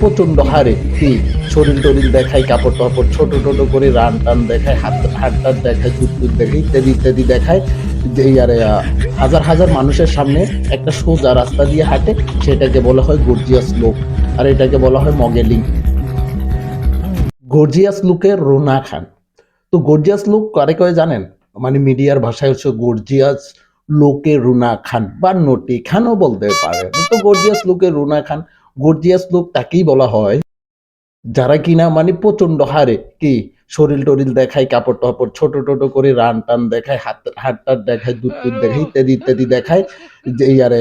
প্রচন্ড হারে কি শরীর টরিল দেখায়, কাপড় টাপড় ছোট ছোট করে রান টান দেখায়, হাত টাত দেখায়, দুধ টুধ দেখায়, ইত্যাদি ইত্যাদি দেখায়। যে আরে হাজার হাজার মানুষের সামনে একটা সোজা রাস্তা দিয়ে হাঁটে, সেটাকে বলা হয় গর্জিয়াস লুক। আর এটাকে বলা হয় মডেলিং। গর্জিয়াস লুকের রুনা খান। তো গর্জিয়াস লুক কারে কয় জানেন? মানে মিডিয়ার ভাষায় হচ্ছে গর্জিয়াস লোকে রুনা খান বা নটি খানও বলতে পারেন। তো গর্জিয়াস লুকে রুনা খান, গর্জিয়াস লুক তাকেই বলা হয় যারা কিনা মানে প্রচন্ড হারে কি শরীর টরিল দেখায়, কাপড় টাপড় ছোট ছোট করে রান টান দেখায়, হাত টাত দেখায়, দুধ টুধ দেখায়, ইত্যাদি ইত্যাদি দেখায়। যে আরে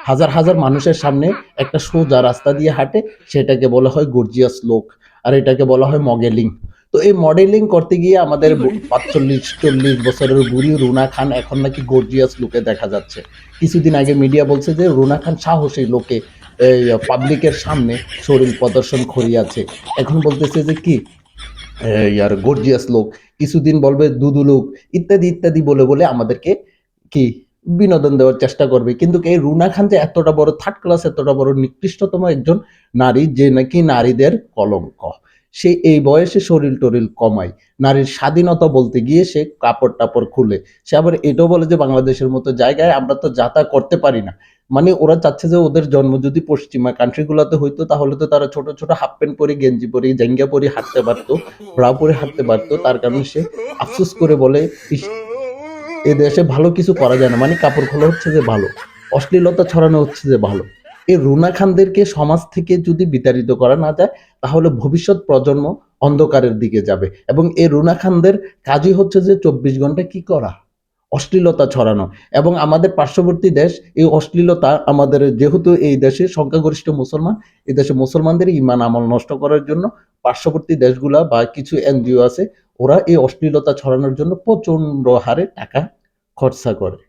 হাজার হাজার মানুষের সামনে একটা সোজা রাস্তা দিয়ে হাঁটে, সেটাকে বলা হয় গর্জিয়াস লুক। আর এটাকে বলা হয় মডেলিং। তো এই মডেলিং করতে গিয়ে আমাদের ৪৫-৪০ বছরের বুড়ি রুনা খান এখন নাকি গর্জিয়াস লুকে দেখা যাচ্ছে। কিছুদিন আগে মিডিয়া বলছে যে রুনা খান সাহসী লোকে এই পাবলিকের সামনে শরীর প্রদর্শন করিয়াছে। এখন বলতেছে যে কি ইয়ার গর্জিয়াস লোক, কিছুদিন বলবে দুদু লোক, ইত্যাদি ইত্যাদি বলে বলে আমাদেরকে কি বিনোদন দেওয়ার চেষ্টা করবে। কিন্তু এই রুনা খান যে এতটা বড় থার্ড ক্লাস, এতটা বড় নিকৃষ্টতম একজন নারী, যে নাকি নারীদের কলঙ্ক, সে এই বয়সে শরীর টরিল কমায়, নারীর স্বাধীনতা বলতে গিয়ে সে কাপড় টাপড় খুলে, সে আবার এটাও বলে যে বাংলাদেশের মতো জায়গায় আমরা তো যাতা করতে পারি না। মানে ওরা চাচ্ছে যে ওদের জন্ম যদি পশ্চিমা কান্ট্রি গুলাতে হইতো, তাহলে তো তারা ছোট ছোট হাফ প্যান্ট পরে, গেঞ্জি পরে, জাঙ্গিয়া পরে হাঁটতে পারতো, ব্রা পরে হাঁটতে পারতো। তার কারণে সে আফসোস করে বলে, ইস, এ দেশে ভালো কিছু করা যায় না, মানে কাপড় খোলা হচ্ছে যে ভালো, অশ্লীলতা ছড়ানো হচ্ছে যে ভালো। এই রুনা খানদেরকে সমাজ থেকে যদি বিতাড়িত করা না যায়, তাহলে ভবিষ্যৎ প্রজন্ম অন্ধকারের দিকে যাবে। এবং এই রুনা খানদের কাজই হচ্ছে যে ২৪ ঘন্টা কি করা, অশ্লীলতা ছড়ানো। এবং আমাদের পার্শ্ববর্তী দেশ এই অশ্লীলতা, আমাদের যেহেতু এই দেশে সংখ্যাগরিষ্ঠ মুসলমান, এই দেশে মুসলমানদের ইমান আমল নষ্ট করার জন্য পার্শ্ববর্তী দেশগুলা বা কিছু এনজিও আছে, ওরা এই অশ্লীলতা ছড়ানোর জন্য প্রচন্ড হারে টাকা খরচা করে।